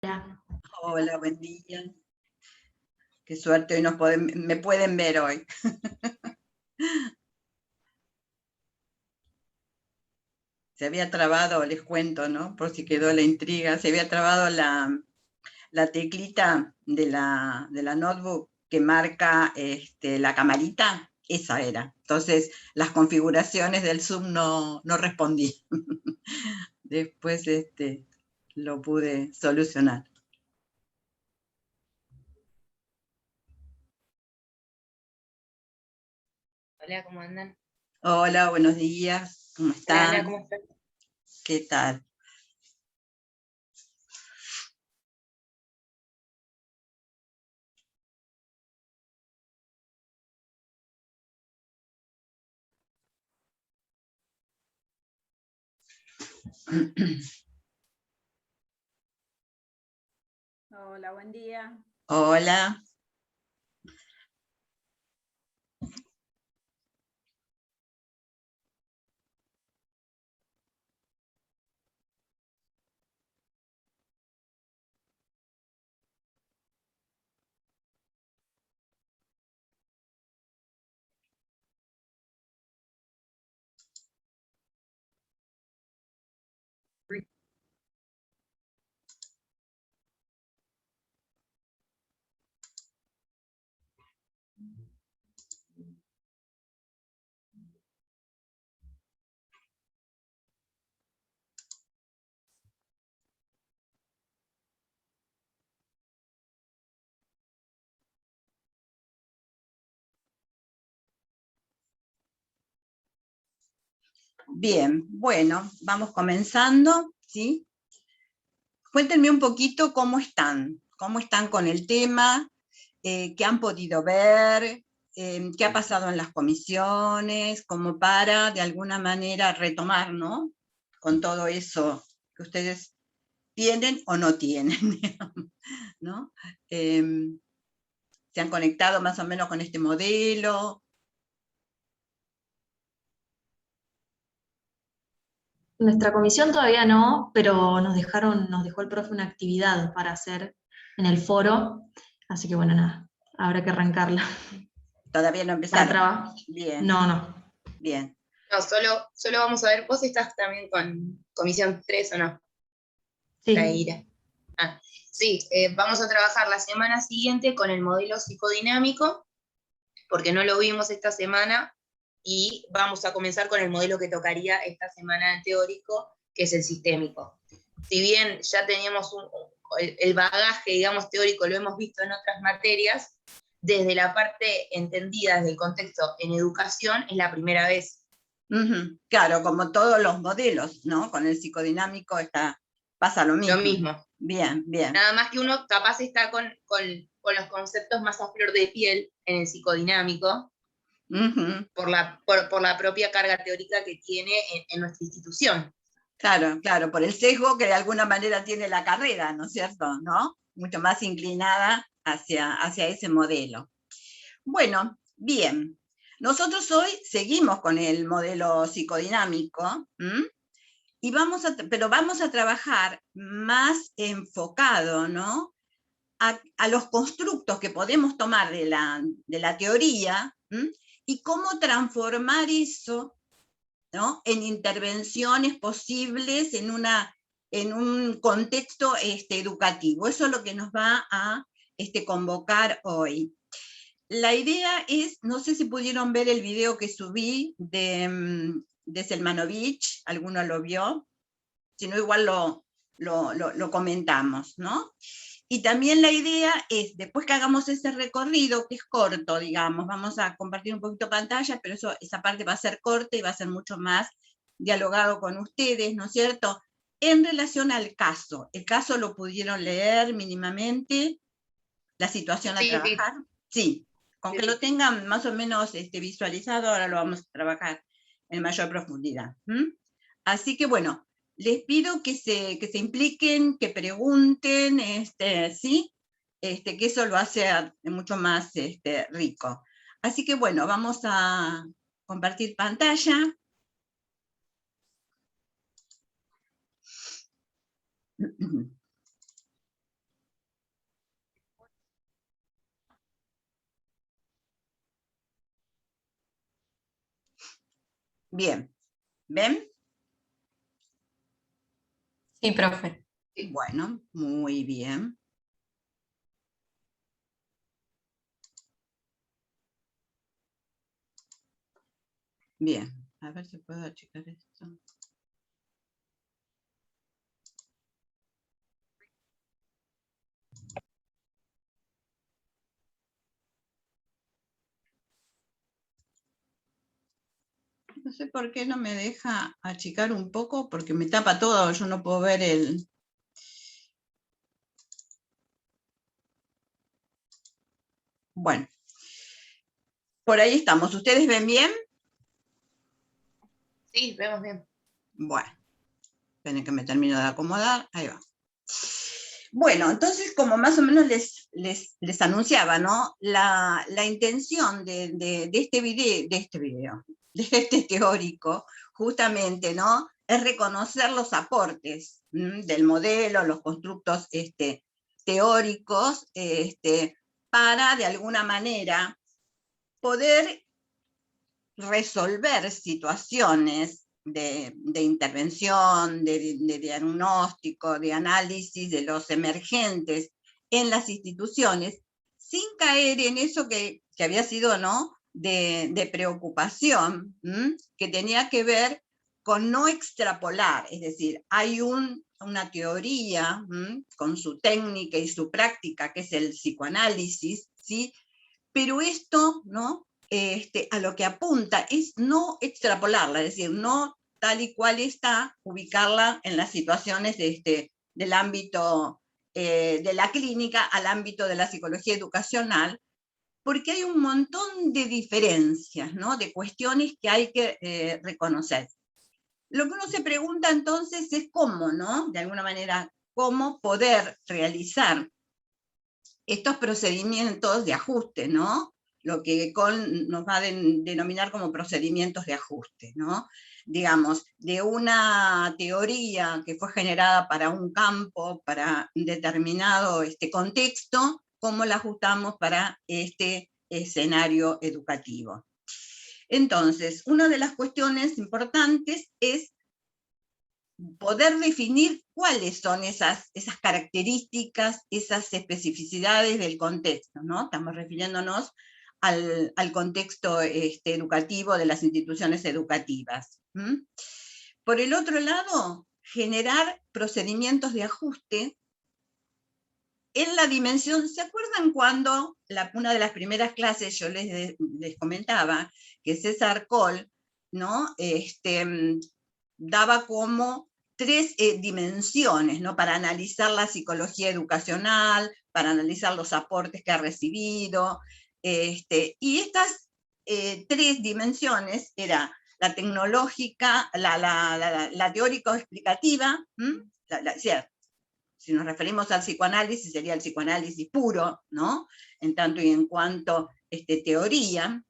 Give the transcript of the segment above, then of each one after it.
Hola. Hola, buen día. Qué suerte, hoy me pueden ver hoy. Se había trabado, les cuento, ¿no? Por si quedó la intriga, se había trabado la teclita de la notebook que marca la camarita, esa era. Entonces, las configuraciones del Zoom no respondí. Después lo pude solucionar. Hola, ¿cómo andan? Hola, buenos días. ¿Cómo Hola, Ana, están? ¿cómo estás? ¿Qué tal? Hola, buen día. Hola. Bien, bueno, vamos comenzando, ¿sí? Cuéntenme un poquito cómo están con el tema, qué han podido ver, qué ha pasado en las comisiones, como para de alguna manera retomar, ¿no? Con todo eso que ustedes tienen o no tienen, digamos, ¿no? ¿Se han conectado más o menos con este modelo? Nuestra comisión todavía no, pero nos dejó el profe una actividad para hacer en el foro, así que bueno, nada, habrá que arrancarla. Todavía no Para empezaron. trabajar. Bien, No. bien. No, solo vamos a ver, vos estás también con comisión 3 o no, Sí. Traíra. Sí, vamos a trabajar la semana siguiente con el modelo psicodinámico, porque no lo vimos esta semana, y vamos a comenzar con el modelo que tocaría esta semana en teórico, que es el sistémico. Si bien ya teníamos el bagaje, digamos, teórico, lo hemos visto en otras materias, desde la parte entendida, desde el contexto en educación, es la primera vez. Claro, como todos los modelos, ¿no? Con el psicodinámico pasa lo mismo. Lo mismo. Bien, bien. Nada más que uno capaz está con los conceptos más a flor de piel en el psicodinámico, por la propia carga teórica que tiene en nuestra institución. Claro, por el sesgo que de alguna manera tiene la carrera, ¿no es cierto? ¿No? Mucho más inclinada hacia ese modelo. Bueno, bien. Nosotros hoy seguimos con el modelo psicodinámico, pero vamos a trabajar más enfocado, ¿no? A los constructos que podemos tomar de la teoría y cómo transformar eso, ¿no? En intervenciones posibles en un contexto educativo. Eso es lo que nos va a convocar hoy. La idea es, no sé si pudieron ver el video que subí de Selmanovich, ¿alguno lo vio? Si no, igual lo comentamos, ¿no? Y también la idea es, después que hagamos ese recorrido, que es corto, digamos, vamos a compartir un poquito pantalla, pero esa parte va a ser corta y va a ser mucho más dialogado con ustedes, ¿no es cierto? En relación al caso. ¿El caso lo pudieron leer mínimamente? ¿La situación a trabajar? Sí. Con que lo tengan más o menos visualizado, ahora lo vamos a trabajar en mayor profundidad. Así que bueno, les pido que se impliquen, que pregunten, ¿sí? Que eso lo hace mucho más rico. Así que bueno, vamos a compartir pantalla. Bien, ¿ven? Sí, profe. Bueno, muy bien. Bien, a ver si puedo achicar esto. No sé por qué no me deja achicar un poco, porque me tapa todo, yo no puedo ver el... Bueno, por ahí estamos. ¿Ustedes ven bien? Sí, vemos bien. Bueno, esperen que me termino de acomodar. Ahí va. Bueno, entonces, como más o menos les anunciaba, ¿no? La intención de este video, de este teórico, justamente, ¿no? Es reconocer los aportes del modelo, los constructos teóricos, para, de alguna manera, poder resolver situaciones de intervención, de diagnóstico, de análisis de los emergentes en las instituciones, sin caer en eso que había sido, ¿no?, de preocupación, que tenía que ver con no extrapolar, es decir, hay una teoría con su técnica y su práctica, que es el psicoanálisis, ¿sí? Pero esto, ¿no?, a lo que apunta es no extrapolarla, es decir, no tal y cual está, ubicarla en las situaciones del ámbito de la clínica al ámbito de la psicología educacional, porque hay un montón de diferencias, ¿no?, de cuestiones que hay que reconocer. Lo que uno se pregunta entonces es cómo, ¿no?, de alguna manera, cómo poder realizar estos procedimientos de ajuste, ¿no?, lo que nos va a denominar como procedimientos de ajuste, ¿no? Digamos, de una teoría que fue generada para un campo, para un determinado contexto, cómo la ajustamos para este escenario educativo. Entonces, una de las cuestiones importantes es poder definir cuáles son esas características, esas especificidades del contexto, ¿no? Estamos refiriéndonos al contexto educativo de las instituciones educativas. Por el otro lado, generar procedimientos de ajuste en la dimensión. ¿Se acuerdan cuando una de las primeras clases yo les comentaba que César Coll, ¿no?, daba como 3 dimensiones, ¿no?, para analizar la psicología educacional, para analizar los aportes que ha recibido, y estas 3 dimensiones era la tecnológica, la teórico-explicativa, si nos referimos al psicoanálisis, sería el psicoanálisis puro, ¿no?, en tanto y en cuanto teoría.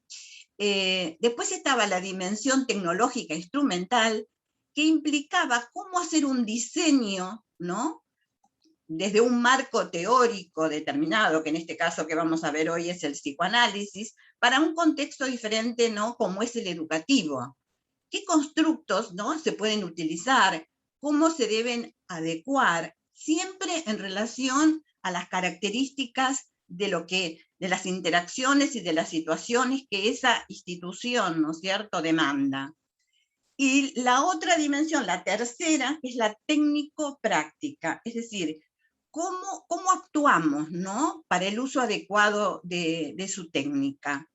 Después estaba la dimensión tecnológica instrumental, que implicaba cómo hacer un diseño, ¿no?, desde un marco teórico determinado, que en este caso que vamos a ver hoy es el psicoanálisis, para un contexto diferente, ¿no?, como es el educativo. ¿Qué constructos, ¿no?, se pueden utilizar? ¿Cómo se deben adecuar? Siempre en relación a las características de las interacciones y de las situaciones que esa institución, ¿no es cierto?, demanda. Y la otra dimensión, la tercera, es la técnico-práctica, es decir, cómo actuamos, ¿no?, para el uso adecuado de su técnica.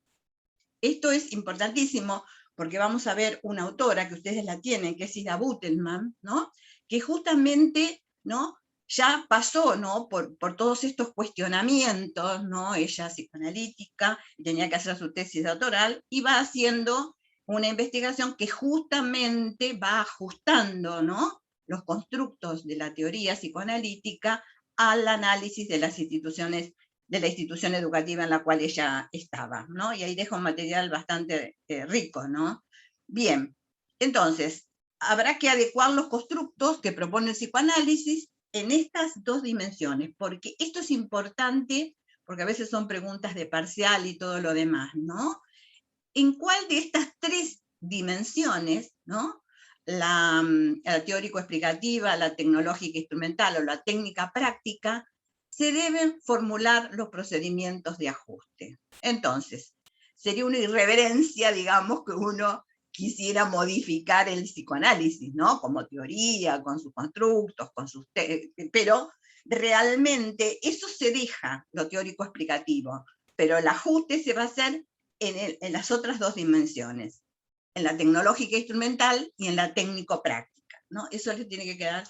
Esto es importantísimo porque vamos a ver una autora que ustedes la tienen, que es Ida Butelman, ¿no?, que justamente, ¿no?, ya pasó, ¿no?, por todos estos cuestionamientos, ¿no?, ella psicoanalítica, tenía que hacer su tesis doctoral, y va haciendo una investigación que justamente va ajustando, ¿no?, los constructos de la teoría psicoanalítica al análisis de las instituciones, de la institución educativa en la cual ella estaba, ¿no? Y ahí deja un material bastante rico, ¿no? Bien, entonces, habrá que adecuar los constructos que propone el psicoanálisis en estas 2 dimensiones, porque esto es importante, porque a veces son preguntas de parcial y todo lo demás, ¿no? ¿En cuál de estas 3 dimensiones, ¿no? La teórico-explicativa, la tecnológica instrumental o la técnica práctica, se deben formular los procedimientos de ajuste. Entonces, sería una irreverencia, digamos, que uno quisiera modificar el psicoanálisis, ¿no? Como teoría, con sus constructos, pero realmente eso se deja, lo teórico explicativo, pero el ajuste se va a hacer en las otras dos dimensiones, en la tecnológica instrumental y en la técnico-práctica, ¿no? Eso les tiene que quedar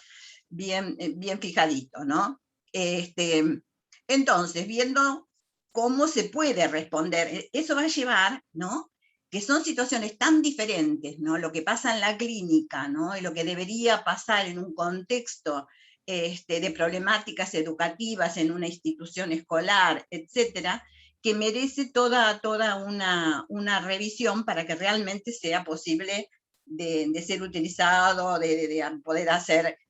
bien, bien fijadito, ¿no? Entonces, viendo cómo se puede responder, eso va a llevar, ¿no? Que son situaciones tan diferentes, ¿no? Lo que pasa en la clínica, ¿no? Y lo que debería pasar en un contexto de problemáticas educativas en una institución escolar, etcétera, que merece toda una revisión para que realmente sea posible de ser utilizado, de poder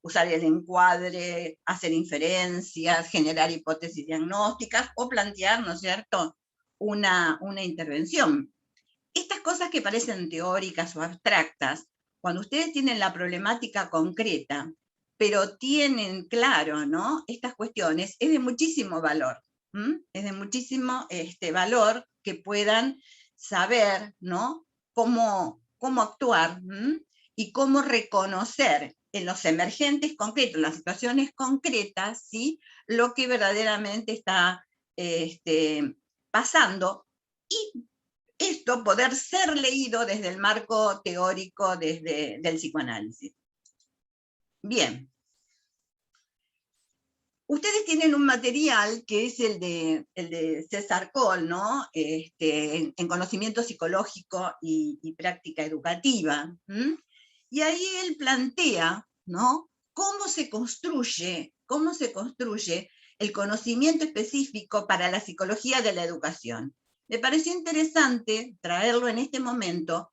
usar el encuadre, hacer inferencias, generar hipótesis diagnósticas o plantear, ¿no es cierto?, una intervención. Estas cosas que parecen teóricas o abstractas, cuando ustedes tienen la problemática concreta, pero tienen claro, ¿no?, estas cuestiones, es de muchísimo valor. Es de muchísimo valor que puedan saber, ¿no?, cómo actuar y cómo reconocer en los emergentes concretos, en las situaciones concretas, ¿sí?, lo que verdaderamente está pasando, y esto poder ser leído desde el marco teórico del psicoanálisis. Bien. Ustedes tienen un material que es el de César Coll, ¿no? En conocimiento psicológico y práctica educativa. Y ahí él plantea, ¿no?, cómo se construye el conocimiento específico para la psicología de la educación. Me pareció interesante traerlo en este momento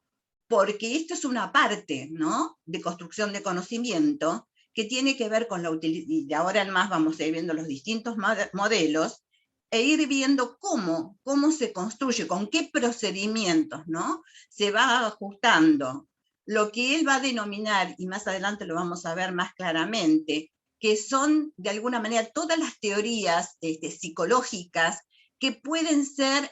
porque esto es una parte, ¿no?, de construcción de conocimiento que tiene que ver con la utilidad, y de ahora en más vamos a ir viendo los distintos modelos, e ir viendo cómo se construye, con qué procedimientos, ¿no?, se va ajustando lo que él va a denominar, y más adelante lo vamos a ver más claramente, que son de alguna manera todas las teorías psicológicas que pueden ser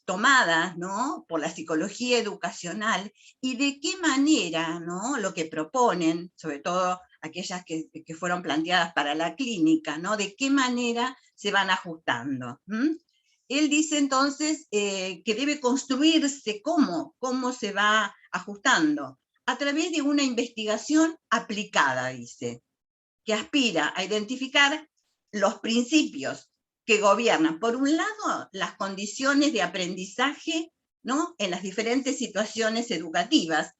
tomadas, ¿no?, por la psicología educacional, y de qué manera, ¿no?, lo que proponen, sobre todo aquellas que fueron planteadas para la clínica, ¿no?, de qué manera se van ajustando. Él dice entonces que debe construirse cómo se va ajustando, a través de una investigación aplicada, dice, que aspira a identificar los principios que gobiernan, por un lado, las condiciones de aprendizaje, ¿no?, en las diferentes situaciones educativas,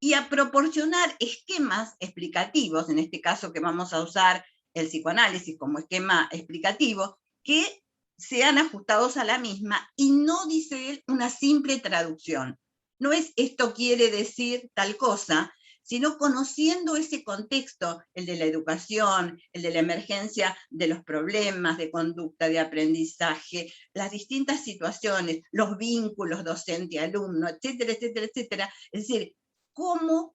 y a proporcionar esquemas explicativos, en este caso que vamos a usar el psicoanálisis como esquema explicativo, que sean ajustados a la misma, y no, dice él, una simple traducción. No es esto quiere decir tal cosa, sino conociendo ese contexto, el de la educación, el de la emergencia de los problemas de conducta, de aprendizaje, las distintas situaciones, los vínculos docente-alumno, etcétera, etcétera, etcétera. Es decir, cómo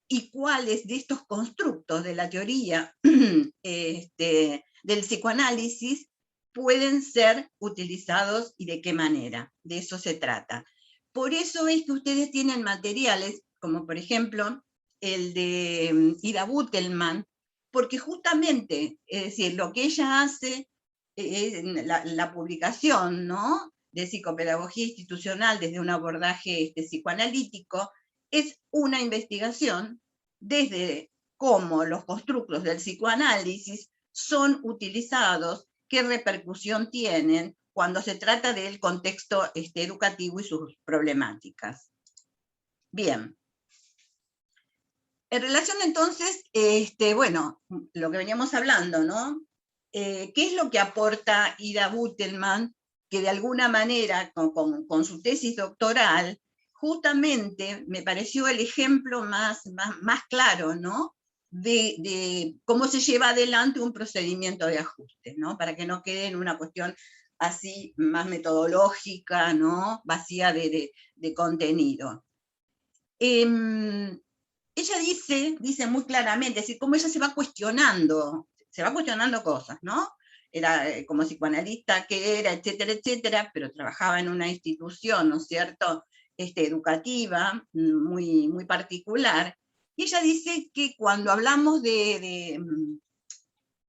y cuáles de estos constructos de la teoría del psicoanálisis pueden ser utilizados y de qué manera. De eso se trata. Por eso es que ustedes tienen materiales, como por ejemplo el de Ida Butelman, porque justamente, es decir, lo que ella hace, la publicación, ¿no?, de psicopedagogía institucional desde un abordaje psicoanalítico, es una investigación desde cómo los constructos del psicoanálisis son utilizados, qué repercusión tienen cuando se trata del contexto educativo y sus problemáticas. Bien. En relación entonces, bueno, lo que veníamos hablando, ¿no? ¿Qué es lo que aporta Ida Butelman, que de alguna manera, con su tesis doctoral, justamente me pareció el ejemplo más claro, ¿no?, de cómo se lleva adelante un procedimiento de ajuste, ¿no?, para que no quede en una cuestión así más metodológica, ¿no? Vacía de contenido. Ella dice muy claramente, es decir, cómo ella se va cuestionando cosas, ¿no? Era como psicoanalista que era, etcétera, etcétera, pero trabajaba en una institución, ¿no es cierto?, educativa, muy, muy particular. Y ella dice que cuando hablamos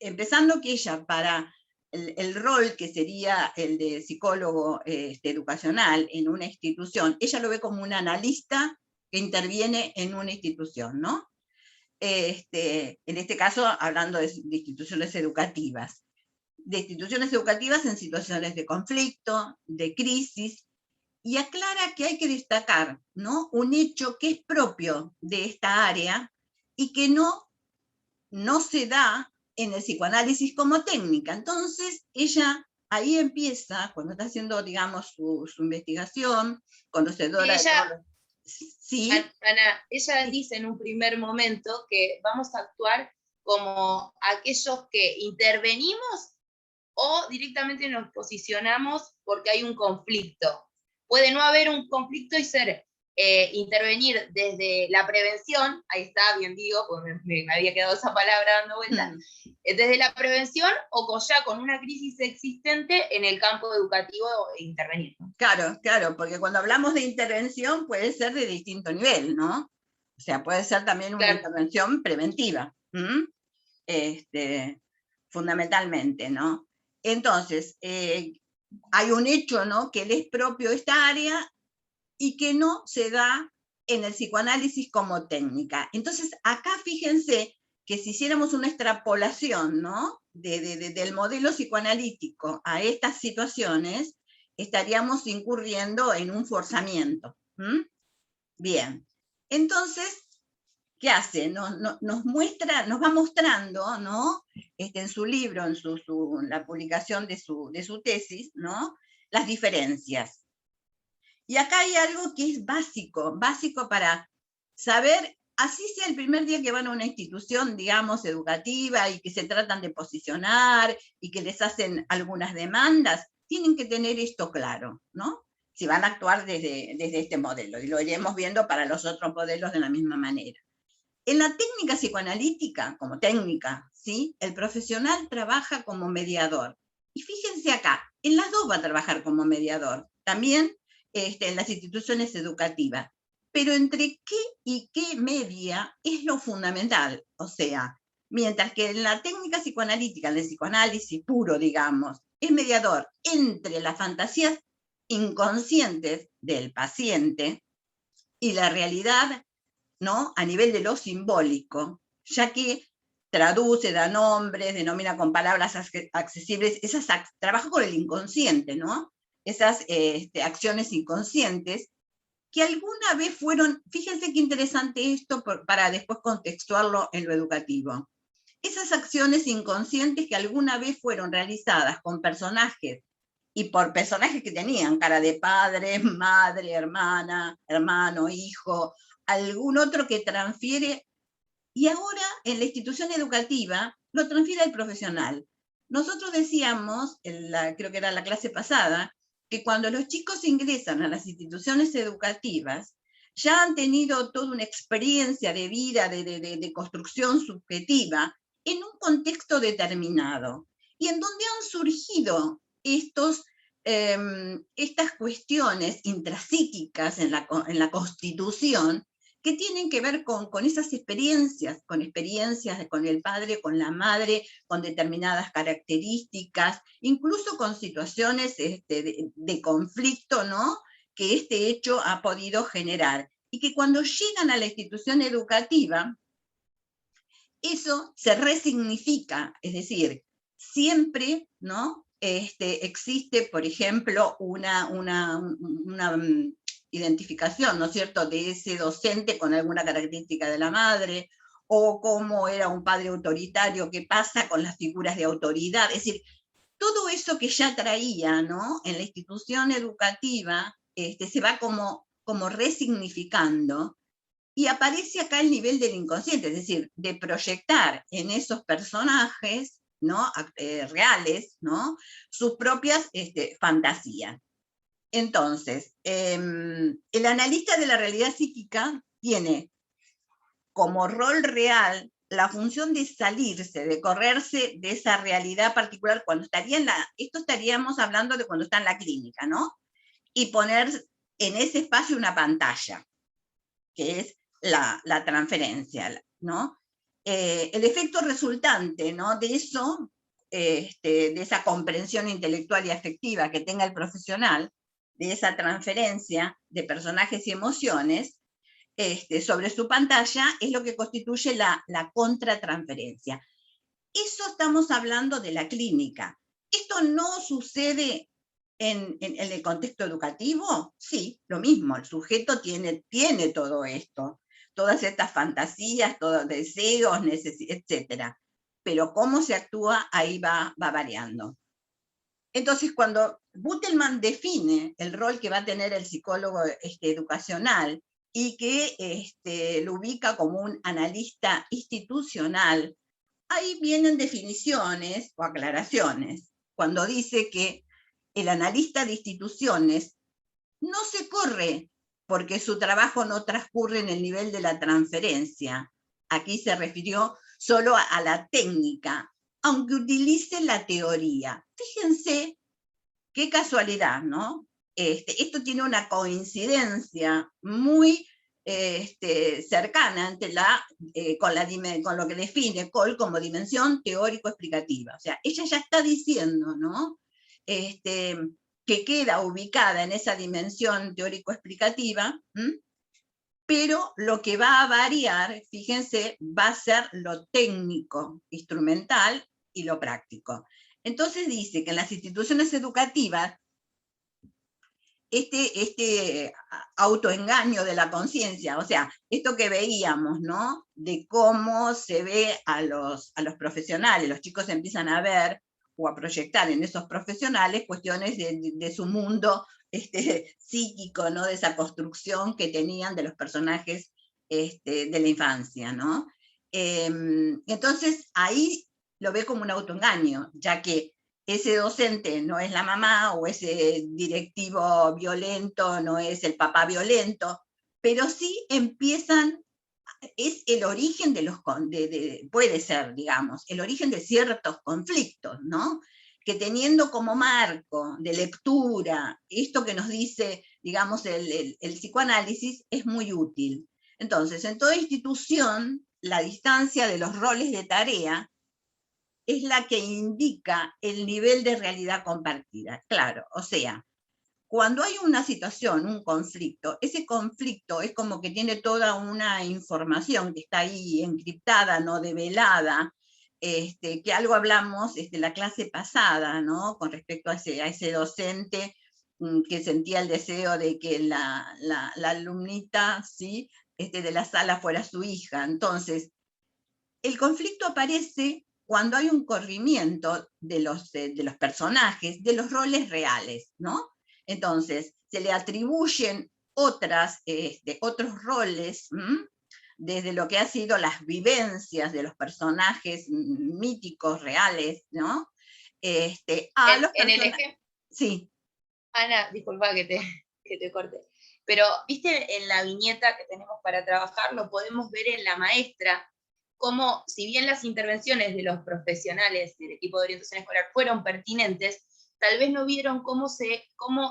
empezando que ella para el rol que sería el de psicólogo educacional en una institución, ella lo ve como un analista que interviene en una institución, ¿no? En este caso, hablando de instituciones educativas. De instituciones educativas en situaciones de conflicto, de crisis, y aclara que hay que destacar, ¿no?, un hecho que es propio de esta área y que no se da en el psicoanálisis como técnica. Entonces, ella ahí empieza, cuando está haciendo, digamos, su investigación, conocedora de todo. Sí. Ana, ella dice en un primer momento que vamos a actuar como aquellos que intervenimos o directamente nos posicionamos porque hay un conflicto. Puede no haber un conflicto y ser intervenir desde la prevención, ahí está, bien digo, porque me había quedado esa palabra dando vuelta, desde la prevención o ya con una crisis existente en el campo educativo intervenir, ¿no? Claro, claro, porque cuando hablamos de intervención puede ser de distinto nivel, ¿no? O sea, puede ser también una intervención preventiva, fundamentalmente, ¿no? Entonces, hay un hecho, ¿no?, que le es propio esta área y que no se da en el psicoanálisis como técnica. Entonces, acá fíjense que si hiciéramos una extrapolación, ¿no?, del modelo psicoanalítico a estas situaciones, estaríamos incurriendo en un forzamiento. Bien, entonces, ¿qué hace? Nos va mostrando, ¿no?, en su libro, en la publicación de su tesis, ¿no?, las diferencias. Y acá hay algo que es básico para saber, así sea el primer día que van a una institución, digamos, educativa y que se tratan de posicionar y que les hacen algunas demandas, tienen que tener esto claro, ¿no? Si van a actuar desde este modelo, y lo iremos viendo para los otros modelos de la misma manera. En la técnica psicoanalítica, como técnica, ¿sí?, el profesional trabaja como mediador. Y fíjense acá, en las dos va a trabajar como mediador, también en las instituciones educativas. Pero entre qué y qué media es lo fundamental. O sea, mientras que en la técnica psicoanalítica, en el psicoanálisis puro, digamos, es mediador entre las fantasías inconscientes del paciente y la realidad, ¿no?, a nivel de lo simbólico, ya que traduce, da nombres, denomina con palabras accesibles, trabaja con el inconsciente, ¿no? Esas acciones inconscientes que alguna vez fueron, fíjense qué interesante esto para después contextuarlo en lo educativo. Esas acciones inconscientes que alguna vez fueron realizadas con personajes y por personajes que tenían cara de padre, madre, hermana, hermano, hijo, algún otro que transfiere, y ahora en la institución educativa lo transfiere al profesional. Nosotros decíamos, creo que era la clase pasada, que cuando los chicos ingresan a las instituciones educativas, ya han tenido toda una experiencia de vida, de construcción subjetiva, en un contexto determinado, y en donde han surgido estas cuestiones intrapsíquicas en la constitución, que tienen que ver con esas experiencias, con el padre, con la madre, con determinadas características, incluso con situaciones de conflicto, ¿no?, que este hecho ha podido generar. Y que cuando llegan a la institución educativa, eso se resignifica, es decir, siempre, ¿no?, existe, por ejemplo, una identificación, ¿no es cierto?, de ese docente con alguna característica de la madre, o cómo era un padre autoritario, qué pasa con las figuras de autoridad. Es decir, todo eso que ya traía, ¿no?, en la institución educativa, se va como resignificando, y aparece acá el nivel del inconsciente, es decir, de proyectar en esos personajes ¿no? Reales, ¿no? Sus propias fantasías. Entonces, el analista de la realidad psíquica tiene como rol real la función de salirse, de correrse de esa realidad particular cuando estaría esto estaríamos hablando de cuando está en la clínica, ¿no? Y poner en ese espacio una pantalla, que es la transferencia, ¿no? El efecto resultante, ¿no? De eso, de esa comprensión intelectual y afectiva que tenga el profesional, de esa transferencia de personajes y emociones, sobre su pantalla, es lo que constituye la contratransferencia. Eso estamos hablando de la clínica. ¿Esto no sucede en el contexto educativo? Sí, lo mismo, el sujeto tiene todo esto, todas estas fantasías, todos deseos, etc. Pero cómo se actúa, ahí va variando. Entonces, cuando Butelman define el rol que va a tener el psicólogo educacional, y que lo ubica como un analista institucional, ahí vienen definiciones o aclaraciones. Cuando dice que el analista de instituciones no se corre porque su trabajo no transcurre en el nivel de la transferencia. Aquí se refirió solo a la técnica, aunque utilice la teoría. Fíjense qué casualidad, ¿no? Esto tiene una coincidencia muy cercana con lo que define Cole como dimensión teórico-explicativa. O sea, ella ya está diciendo, ¿no? Que queda ubicada en esa dimensión teórico-explicativa, pero lo que va a variar, fíjense, va a ser lo técnico, instrumental y lo práctico. Entonces dice que en las instituciones educativas este autoengaño de la conciencia, o sea, esto que veíamos, ¿no? De cómo se ve a los profesionales, los chicos empiezan a ver o a proyectar en esos profesionales cuestiones de su mundo psíquico, ¿no? De esa construcción que tenían de los personajes de la infancia, ¿no? Entonces ahí lo ve como un autoengaño, ya que ese docente no es la mamá, o ese directivo violento no es el papá violento, pero sí empiezan, es el origen de los, puede ser, digamos, el origen de ciertos conflictos, ¿no? Que teniendo como marco de lectura esto que nos dice, digamos, el psicoanálisis, es muy útil. Entonces, en toda institución, la distancia de los roles de tarea es la que indica el nivel de realidad compartida. Claro, o sea, cuando hay una situación, un conflicto, ese conflicto es como que tiene toda una información que está ahí encriptada, no develada, que algo hablamos la clase pasada, ¿no? Con respecto a ese docente que sentía el deseo de que la alumnita, ¿sí? De la sala fuera su hija. Entonces, el conflicto aparece cuando hay un corrimiento de los personajes, de los roles reales, ¿no? Entonces, se le atribuyen otros roles, desde lo que han sido las vivencias de los personajes míticos, reales, ¿no? A los personajes. Sí. Ana, disculpa que te corte, pero viste en la viñeta que tenemos para trabajar, lo podemos ver en la maestra, como si bien las intervenciones de los profesionales del equipo de orientación escolar fueron pertinentes, tal vez no vieron cómo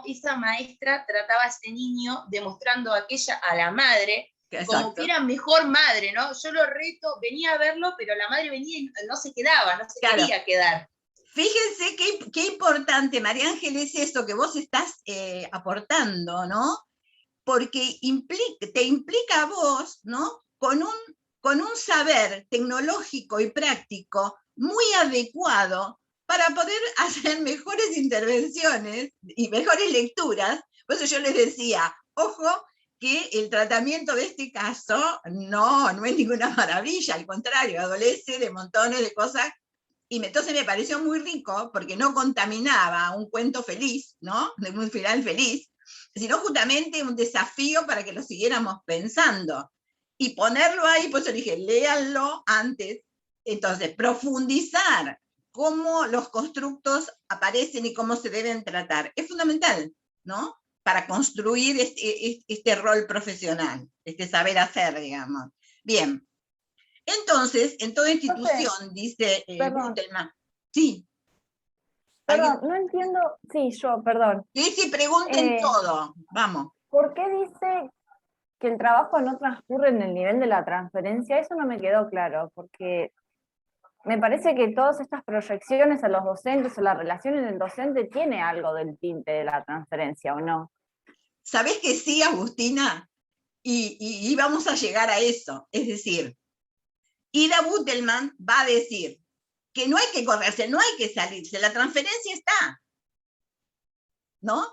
esa maestra trataba a ese niño, demostrando a la madre, exacto, como que era mejor madre, ¿no? Yo lo reto, venía a verlo, pero la madre venía y no se quedaba, no se quería quedar. Fíjense qué importante, María Ángeles, es eso que vos estás aportando, ¿no? Porque te implica a vos, ¿no? Con un saber tecnológico y práctico muy adecuado para poder hacer mejores intervenciones y mejores lecturas. Por eso yo les decía, ojo, que el tratamiento de este caso no es ninguna maravilla, al contrario, adolece de montones de cosas, y entonces me pareció muy rico, porque no contaminaba un cuento feliz, ¿no? De un final feliz, sino justamente un desafío para que lo siguiéramos pensando. Y ponerlo ahí, pues yo dije, léanlo antes. Entonces, profundizar cómo los constructos aparecen y cómo se deben tratar. Es fundamental, ¿no? Para construir este rol profesional, este saber hacer, digamos. Bien. Entonces, en toda institución, dice perdón. Butelman. Sí. Perdón, no entiendo. Sí, perdón. Sí, pregunten todo. Vamos. ¿Por qué dice que el trabajo no transcurre en el nivel de la transferencia? Eso no me quedó claro, porque me parece que todas estas proyecciones a los docentes, o la relación en el docente, tiene algo del tinte de la transferencia, ¿o no? ¿Sabés que sí, Agustina? Y vamos a llegar a eso. Es decir, Ida Butelman va a decir que no hay que correrse, no hay que salirse, la transferencia está. ¿No?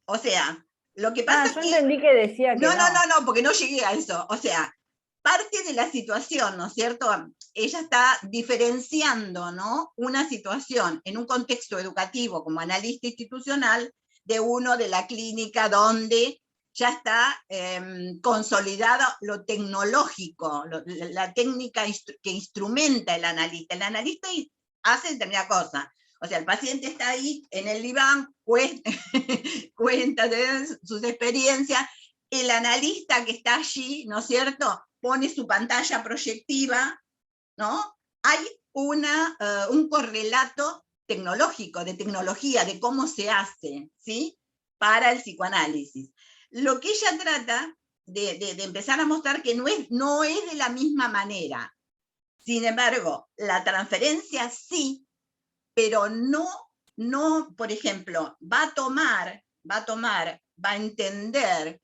O sea, lo que pasa es yo que... entendí que decía que no, porque no llegué a eso. O sea, parte de la situación, ¿no es cierto? Ella está diferenciando, ¿no?, una situación en un contexto educativo como analista institucional de uno de la clínica donde ya está consolidado lo tecnológico, la técnica que instrumenta el analista. El analista hace determinada cosa. O sea, el paciente está ahí en el diván, cuenta de sus experiencias, el analista que está allí, ¿no es cierto?, pone su pantalla proyectiva, ¿no? Hay un correlato tecnológico, de tecnología, de cómo se hace, ¿sí?, para el psicoanálisis. Lo que ella trata de empezar a mostrar que no es de la misma manera. Sin embargo, la transferencia sí, pero no, por ejemplo, va a entender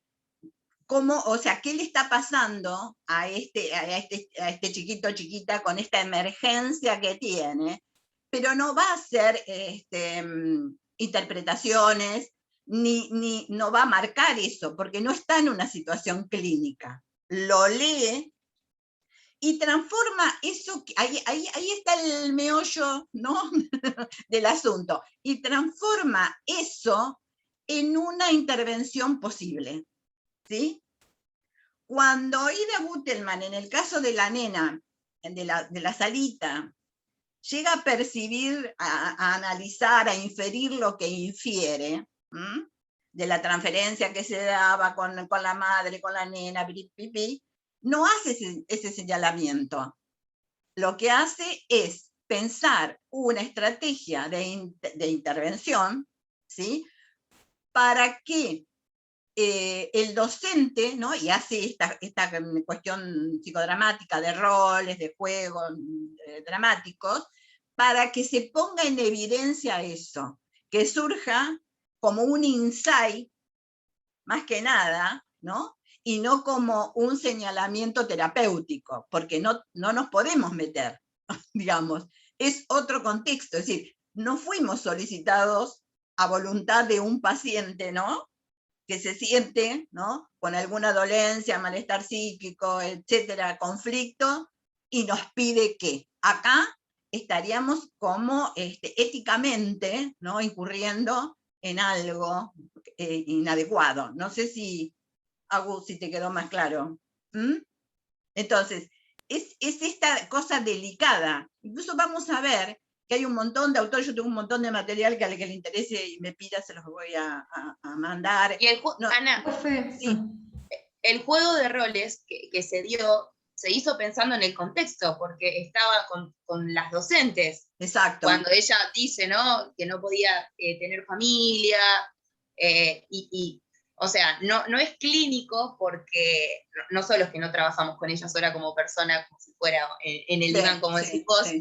cómo, o sea, qué le está pasando a este chiquito, chiquita, con esta emergencia que tiene, pero no va a hacer interpretaciones, ni no va a marcar eso, porque no está en una situación clínica. Lo lee y transforma eso, ahí está el meollo, ¿no?, del asunto, y transforma eso en una intervención posible, ¿sí? Cuando Ida Butelman, en el caso de la nena, de la salita, llega a percibir, a analizar, a inferir lo que infiere, de la transferencia que se daba con la madre, con la nena, no hace ese señalamiento. Lo que hace es pensar una estrategia de intervención, ¿sí?, para que el docente, ¿no?, y hace esta cuestión psicodramática de roles, de juegos dramáticos, para que se ponga en evidencia eso, que surja como un insight, más que nada, ¿no?, y no como un señalamiento terapéutico, porque no nos podemos meter, digamos, es otro contexto, es decir, no fuimos solicitados a voluntad de un paciente, ¿no?, que se siente, ¿no?, con alguna dolencia, malestar psíquico, etcétera, conflicto, y nos pide que acá estaríamos como éticamente, ¿no?, incurriendo en algo inadecuado. No sé si, Agus, si te quedó más claro. Entonces, es esta cosa delicada. Incluso vamos a ver que hay un montón de autores, yo tengo un montón de material que al que le interese y me pida se los voy a mandar. Y Ana, sí, el juego de roles que se dio, se hizo pensando en el contexto, porque estaba con las docentes. Exacto. Cuando ella dice, ¿no?, que no podía tener familia, o sea, no es clínico, porque no solo es que no trabajamos con ellas ahora como persona, como si fuera en el diván, como decís vos,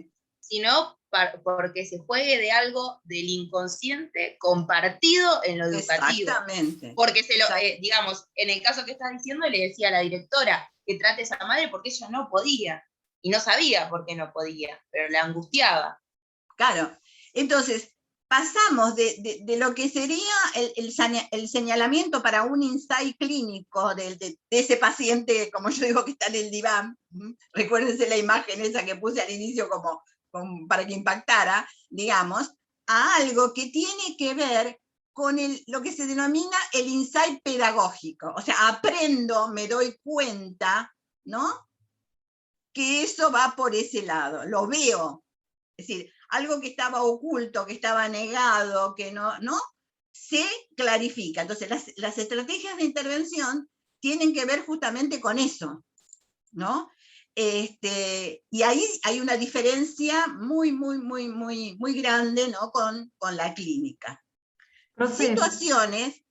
sino porque se juegue de algo del inconsciente compartido en lo educativo. Exactamente. Porque digamos, en el caso que estás diciendo, le decía a la directora que trate a esa madre porque ella no podía, y no sabía por qué no podía, pero la angustiaba. Claro, entonces pasamos de lo que sería el señalamiento para un insight clínico de ese paciente, como yo digo, que está en el diván. Recuérdense la imagen esa que puse al inicio como para que impactara, digamos, a algo que tiene que ver con lo que se denomina el insight pedagógico. O sea, aprendo, me doy cuenta, ¿no?, que eso va por ese lado, lo veo. Es decir, algo que estaba oculto, que estaba negado, que no, se clarifica. Entonces las estrategias de intervención tienen que ver justamente con eso, ¿no? Y ahí hay una diferencia muy grande, ¿no? con la clínica. Profe, Situaciones,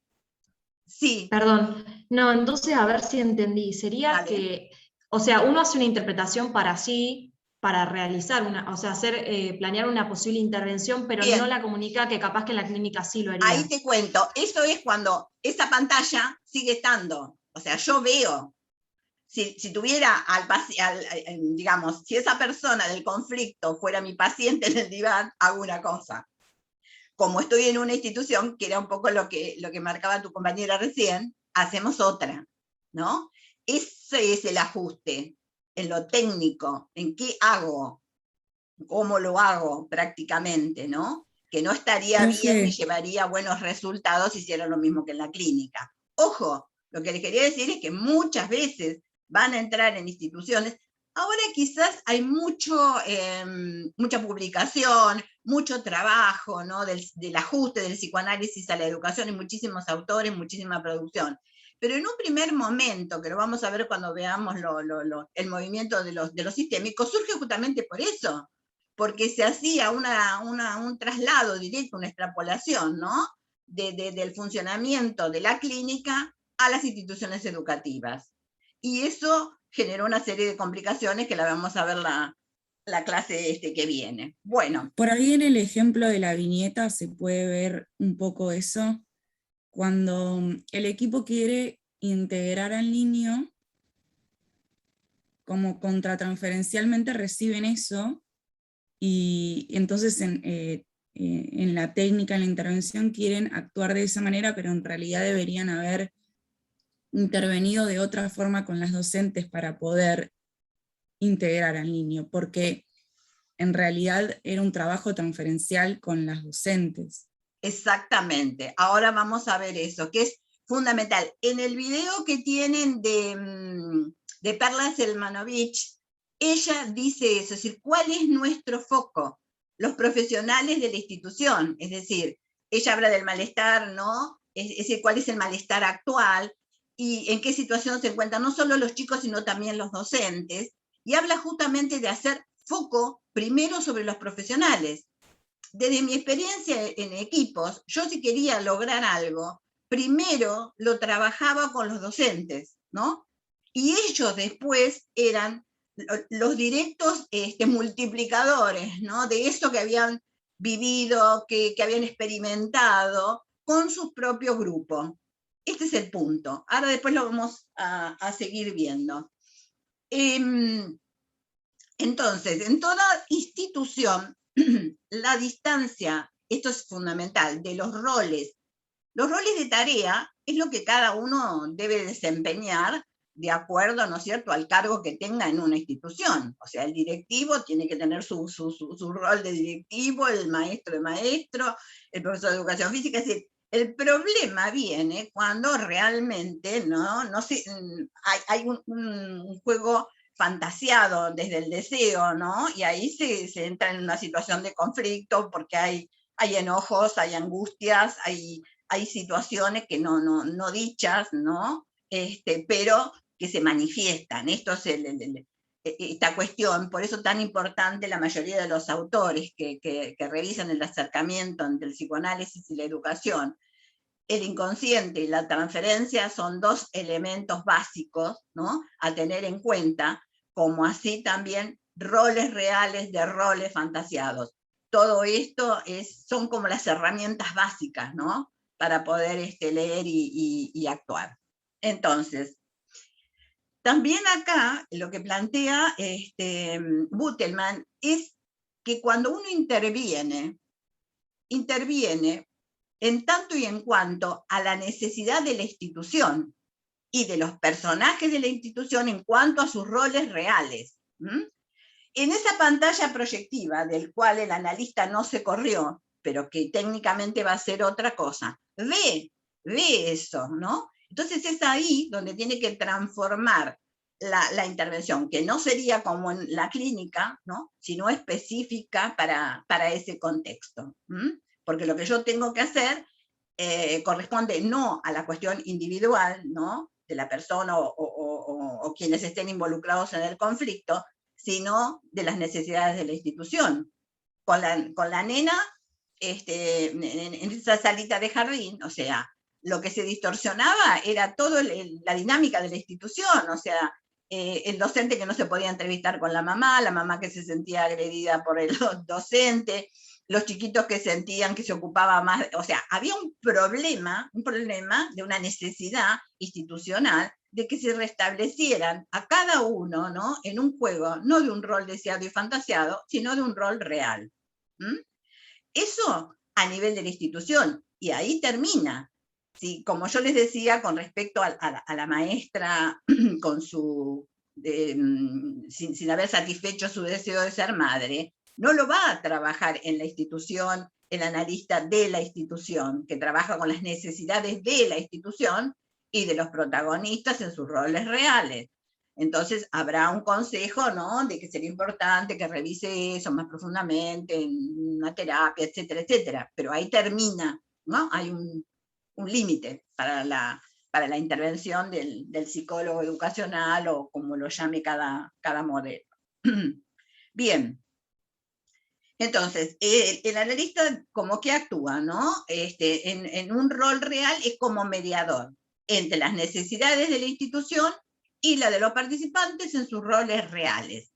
sí. perdón, no, entonces a ver si entendí, sería Dale. que, o sea, uno hace una interpretación para sí, para realizar una, o sea, planear una posible intervención, pero Bien. no la comunica que capaz que en la clínica sí lo haría. Ahí te cuento, eso es cuando esa pantalla sigue estando, o sea, yo veo, si tuviera digamos, si esa persona del conflicto fuera mi paciente en el diván, hago una cosa. Como estoy en una institución, que era un poco lo que marcaba tu compañera recién, hacemos otra, ¿no? Ese es el ajuste, en lo técnico, en qué hago, cómo lo hago prácticamente, ¿no? Que no estaría bien ni llevaría buenos resultados si hiciera lo mismo que en la clínica. Ojo, lo que les quería decir es que muchas veces van a entrar en instituciones. Ahora quizás hay mucha publicación, mucho trabajo, ¿no? del ajuste del psicoanálisis a la educación y muchísimos autores, muchísima producción. Pero en un primer momento, que lo vamos a ver cuando veamos el movimiento de los sistémicos, surge justamente por eso, porque se hacía un traslado directo, una extrapolación, ¿no? Del funcionamiento de la clínica a las instituciones educativas. Y eso generó una serie de complicaciones que la vamos a ver la clase que viene. Bueno. Por ahí en el ejemplo de la viñeta se puede ver un poco eso, cuando el equipo quiere integrar al niño, como contratransferencialmente reciben eso, y entonces en la técnica, en la intervención, quieren actuar de esa manera, pero en realidad deberían haber intervenido de otra forma con las docentes para poder integrar al niño, porque en realidad era un trabajo transferencial con las docentes. Exactamente, ahora vamos a ver eso, que es fundamental. En el video que tienen de Perla Selmanovich, ella dice eso, es decir, ¿cuál es nuestro foco? Los profesionales de la institución, es decir, ella habla del malestar, ¿no? Es decir, ¿cuál es el malestar actual? Y en qué situación se encuentran no solo los chicos, sino también los docentes, y habla justamente de hacer foco primero sobre los profesionales. Desde mi experiencia en equipos, yo si quería lograr algo, primero lo trabajaba con los docentes, ¿no? Y ellos después eran los directos multiplicadores, ¿no? De eso que habían vivido, que habían experimentado con sus propios grupos. Este es el punto. Ahora después lo vamos a seguir viendo. Entonces, en toda institución, la distancia, esto es fundamental, de los roles de tarea es lo que cada uno debe desempeñar de acuerdo, ¿no es cierto?, al cargo que tenga en una institución. O sea, el directivo tiene que tener su rol de directivo, el maestro de maestro, el profesor de educación física. Es decir, el problema viene cuando realmente hay un juego fantasiado desde el deseo, ¿no? Y ahí se entra en una situación de conflicto porque hay enojos, hay angustias, hay situaciones que no dichas, ¿no? Pero que se manifiestan. Esto es esta cuestión, por eso tan importante la mayoría de los autores que revisan el acercamiento entre el psicoanálisis y la educación. El inconsciente y la transferencia son dos elementos básicos, ¿no?, a tener en cuenta, como así también roles reales de roles fantasiados. Todo esto son como las herramientas básicas, ¿no?, para poder leer y actuar. Entonces, también acá lo que plantea Butelman es que cuando uno interviene en tanto y en cuanto a la necesidad de la institución y de los personajes de la institución en cuanto a sus roles reales. En esa pantalla proyectiva, del cual el analista no se corrió, pero que técnicamente va a ser otra cosa, ve eso, ¿no? Entonces es ahí donde tiene que transformar la intervención, que no sería como en la clínica, ¿no? Sino específica para ese contexto. Porque lo que yo tengo que hacer corresponde no a la cuestión individual, ¿no? De la persona o quienes estén involucrados en el conflicto, sino de las necesidades de la institución. Con la nena, en esa salita de jardín, o sea, lo que se distorsionaba era toda la dinámica de la institución, o sea, el docente que no se podía entrevistar con la mamá que se sentía agredida por el docente, los chiquitos que sentían que se ocupaba más, o sea, había un problema de una necesidad institucional de que se restablecieran a cada uno, ¿no? En un juego, no de un rol deseado y fantasiado, sino de un rol real. Eso a nivel de la institución, y ahí termina. ¿Sí? Como yo les decía con respecto a la maestra con sin haber satisfecho su deseo de ser madre, no lo va a trabajar en la institución el analista de la institución, que trabaja con las necesidades de la institución y de los protagonistas en sus roles reales. Entonces habrá un consejo, ¿no? De que sería importante que revise eso más profundamente en una terapia, etcétera, etcétera. Pero ahí termina, ¿no? Hay un límite para la intervención del psicólogo educacional o como lo llame cada modelo. Bien. Entonces, el analista como que actúa, ¿no? En un rol real es como mediador entre las necesidades de la institución y la de los participantes en sus roles reales.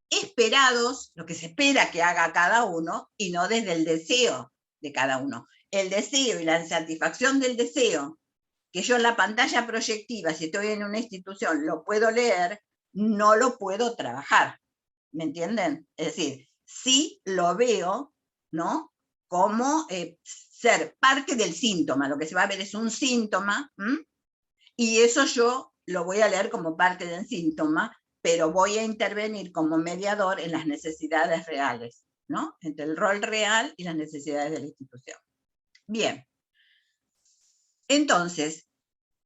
Esperados, lo que se espera que haga cada uno, y no desde el deseo de cada uno. El deseo y la satisfacción del deseo, que yo en la pantalla proyectiva, si estoy en una institución, lo puedo leer, no lo puedo trabajar. ¿Me entienden? Es decir, sí lo veo, ¿no? Como ser parte del síntoma. Lo que se va a ver es un síntoma, y eso yo lo voy a leer como parte del síntoma, pero voy a intervenir como mediador en las necesidades reales, ¿no? Entre el rol real y las necesidades de la institución. Bien. Entonces,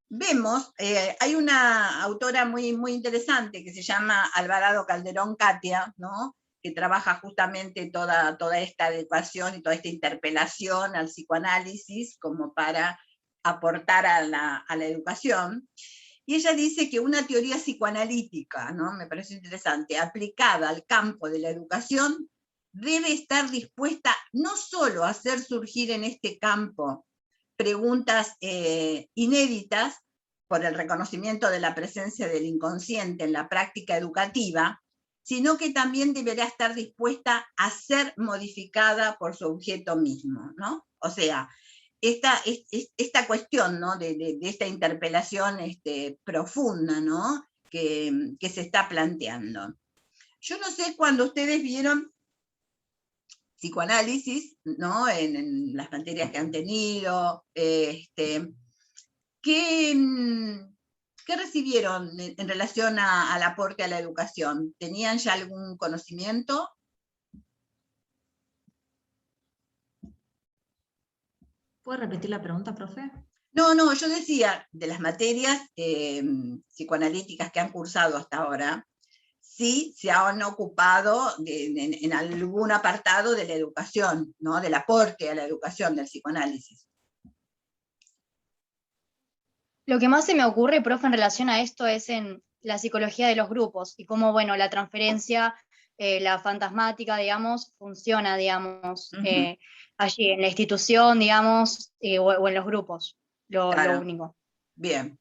vemos, hay una autora muy, muy interesante que se llama Alvarado Calderón Katia, ¿no? Que trabaja justamente toda esta adecuación y toda esta interpelación al psicoanálisis como para aportar a la educación. Y ella dice que una teoría psicoanalítica, ¿no? Me parece interesante, aplicada al campo de la educación, debe estar dispuesta no solo a hacer surgir en este campo preguntas inéditas por el reconocimiento de la presencia del inconsciente en la práctica educativa, sino que también deberá estar dispuesta a ser modificada por su objeto mismo, ¿no? O sea, esta cuestión, ¿no? de esta interpelación profunda, ¿no? que se está planteando. Yo no sé cuando ustedes vieron psicoanálisis, ¿no? En las materias que han tenido, ¿qué recibieron en relación al aporte a la educación? ¿Tenían ya algún conocimiento? ¿Puede repetir la pregunta, profe? No, yo decía, de las materias psicoanalíticas que han cursado hasta ahora, sí se han ocupado en algún apartado de la educación, ¿no? Del aporte a la educación del psicoanálisis. Lo que más se me ocurre, profe, en relación a esto es en la psicología de los grupos y cómo, bueno, la transferencia, la fantasmática, digamos, funciona, digamos, allí en la institución, digamos, o en los grupos, Claro. lo único. Bien.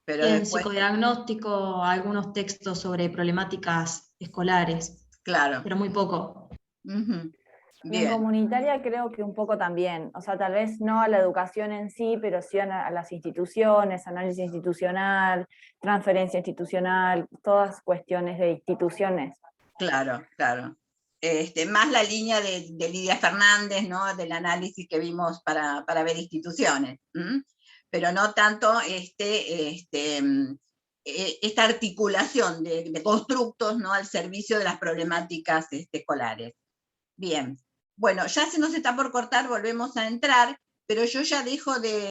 Pero en después, psicodiagnóstico, algunos textos sobre problemáticas escolares, claro. pero muy poco. Y en comunitaria creo que un poco también, o sea, tal vez no a la educación en sí, pero sí a las instituciones, análisis institucional, transferencia institucional, todas cuestiones de instituciones. Claro. Más la línea de Lidia Fernández, ¿no? Del análisis que vimos para ver instituciones, pero no tanto esta articulación de constructos, ¿no? Al servicio de las problemáticas escolares. Bien. Bueno, ya se nos está por cortar, volvemos a entrar, pero yo ya dejo de